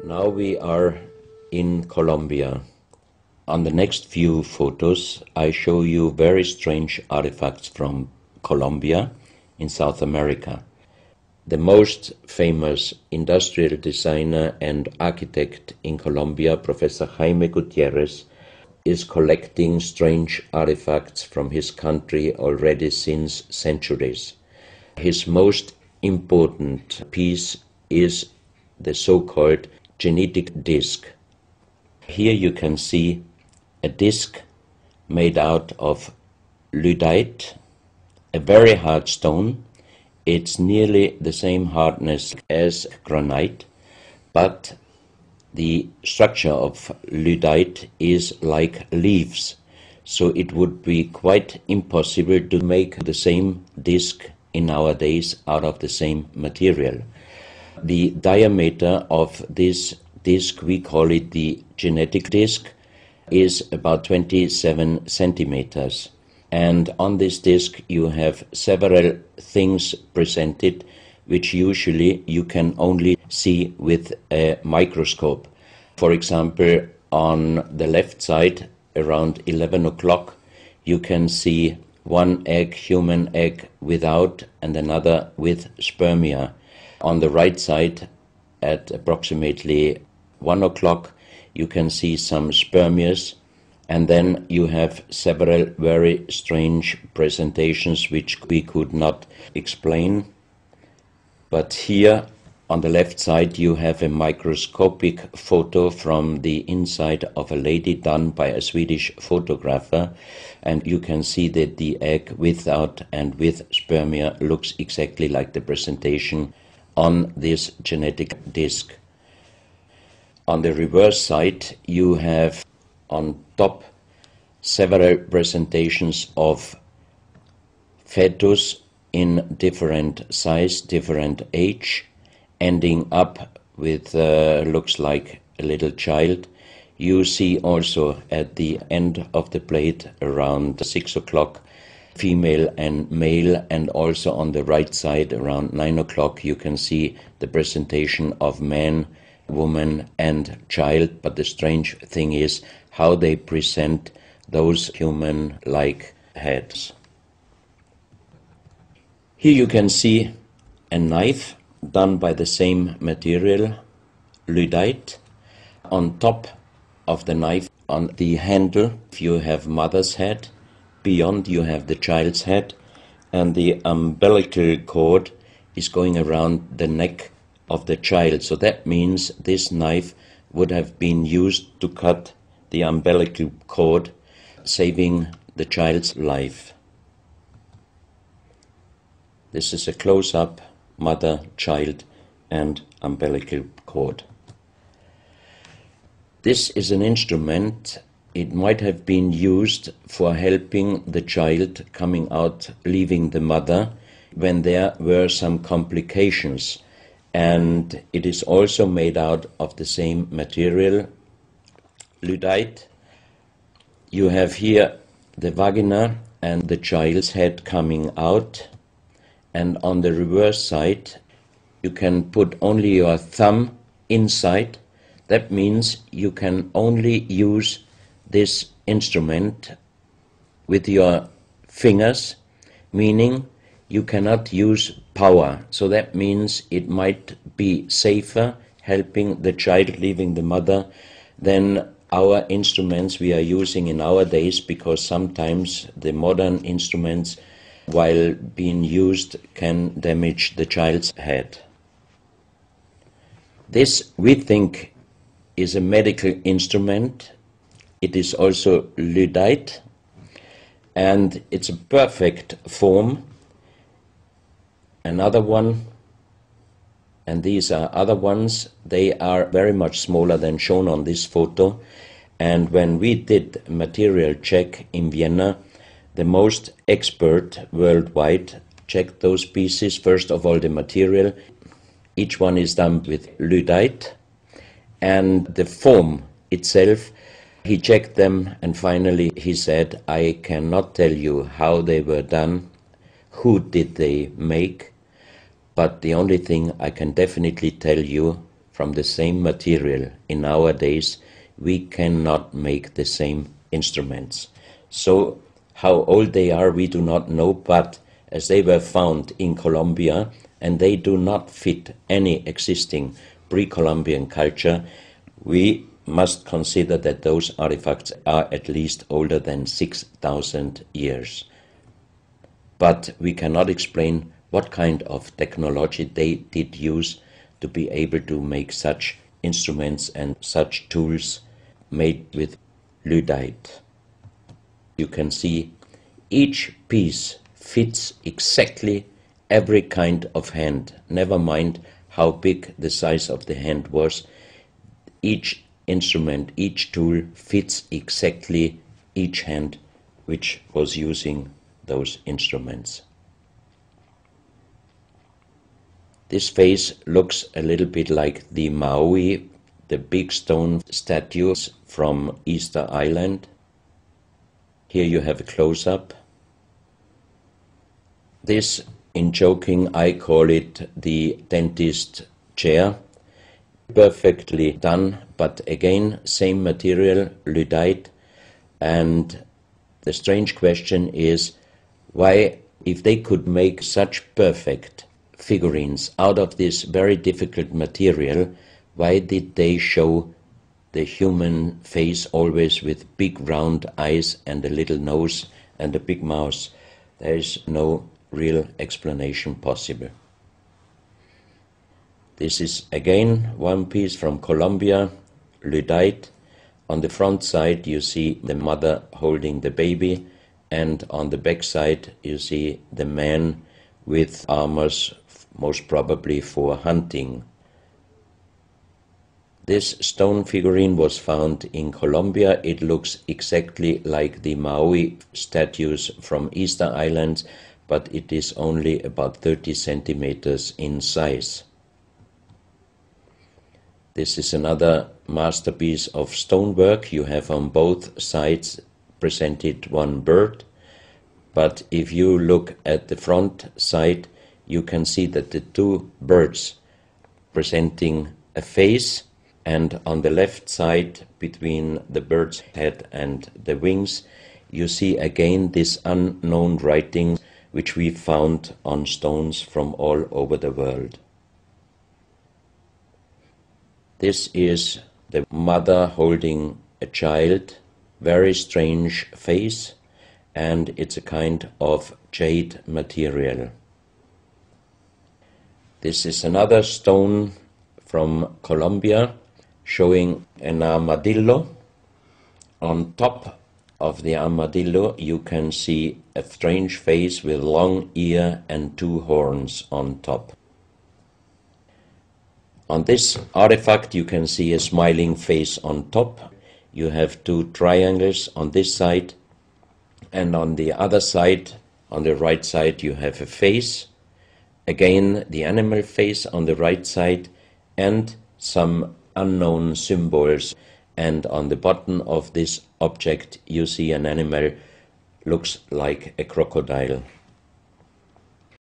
Now we are in Colombia. On the next few photos, I show you very strange artifacts from Colombia in South America. The most famous industrial designer and architect in Colombia, Professor Jaime Gutierrez, is collecting strange artifacts from his country already since centuries. His most important piece is the so-called genetic disc. Here you can see a disc made out of lyddite, a very hard stone. It's nearly the same hardness as granite, but the structure of lyddite is like leaves, so it would be quite impossible to make the same disc in our days out of the same material. The diameter of this disc, we call it the genetic disc, is about 27 centimeters. And on this disc you have several things presented which usually you can only see with a microscope. For example, on the left side, around 11 o'clock, you can see one egg, human egg, without and another with spermia. On the right side, at approximately 1 o'clock, you can see some spermias, and then you have several very strange presentations which we could not explain. But here on the left side you have a microscopic photo from the inside of a lady done by a Swedish photographer, and you can see that the egg without and with spermia looks exactly like the presentation on this genetic disc. On the reverse side you have on top several presentations of fetus in different size, different age, ending up with looks like a little child. You see also at the end of the plate around 6 o'clock female and male, and also on the right side around 9 o'clock you can see the presentation of man, woman and child. But the strange thing is how they present those human-like heads. Here you can see a knife done by the same material, lyddite. On top of the knife, on the handle, you have mother's head. Beyond you have the child's head, and the umbilical cord is going around the neck of the child. So that means this knife would have been used to cut the umbilical cord, saving the child's life. This is a close-up mother, child and umbilical cord. This is an instrument. It might have been used for helping the child coming out, leaving the mother, when there were some complications. And it is also made out of the same material, lyddite. You have here the vagina and the child's head coming out. And on the reverse side, you can put only your thumb inside. That means you can only use this instrument with your fingers, meaning you cannot use power. So that means it might be safer helping the child leaving the mother than our instruments we are using in our days, because sometimes the modern instruments, while being used, can damage the child's head. This, we think, is a medical instrument. It is also lyddite, and it's a perfect form. Another one, and these are other ones, they are very much smaller than shown on this photo. And when we did a material check in Vienna, the most expert worldwide checked those pieces. First of all, the material. Each one is done with lyddite, and the form itself. He checked them, and finally he said, I cannot tell you how they were done, who did they make, but the only thing I can definitely tell you from the same material in nowadays, we cannot make the same instruments. So how old they are, we do not know, but as they were found in Colombia and they do not fit any existing pre-Columbian culture, we must consider that those artifacts are at least older than 6,000 years. But we cannot explain what kind of technology they did use to be able to make such instruments and such tools made with lyddite. You can see each piece fits exactly every kind of hand, never mind how big the size of the hand was. Each instrument, each tool fits exactly each hand which was using those instruments. This face looks a little bit like the Maui, the big stone statues from Easter Island. Here you have a close-up. This, in joking, I call it the dentist chair. Perfectly done, but again, same material, lyddite. And the strange question is, why, if they could make such perfect figurines out of this very difficult material, why did they show the human face always with big round eyes and a little nose and a big mouth? There is no real explanation possible. This is again one piece from Colombia, lyddite. On the front side you see the mother holding the baby, and on the back side you see the man with armors, most probably for hunting. This stone figurine was found in Colombia. It looks exactly like the Maui statues from Easter Island, but it is only about 30 centimeters in size. This is another masterpiece of stonework. You have on both sides presented one bird, but if you look at the front side, you can see that the two birds presenting a face, and on the left side, between the bird's head and the wings, you see again this unknown writing which we found on stones from all over the world. This is the mother holding a child, very strange face, and it's a kind of jade material. This is another stone from Colombia, showing an armadillo. On top of the armadillo you can see a strange face with long ear and two horns on top. On this artifact you can see a smiling face on top. You have two triangles on this side, and on the other side, on the right side, you have a face. Again, the animal face on the right side, and some unknown symbols, and on the bottom of this object you see an animal, looks like a crocodile.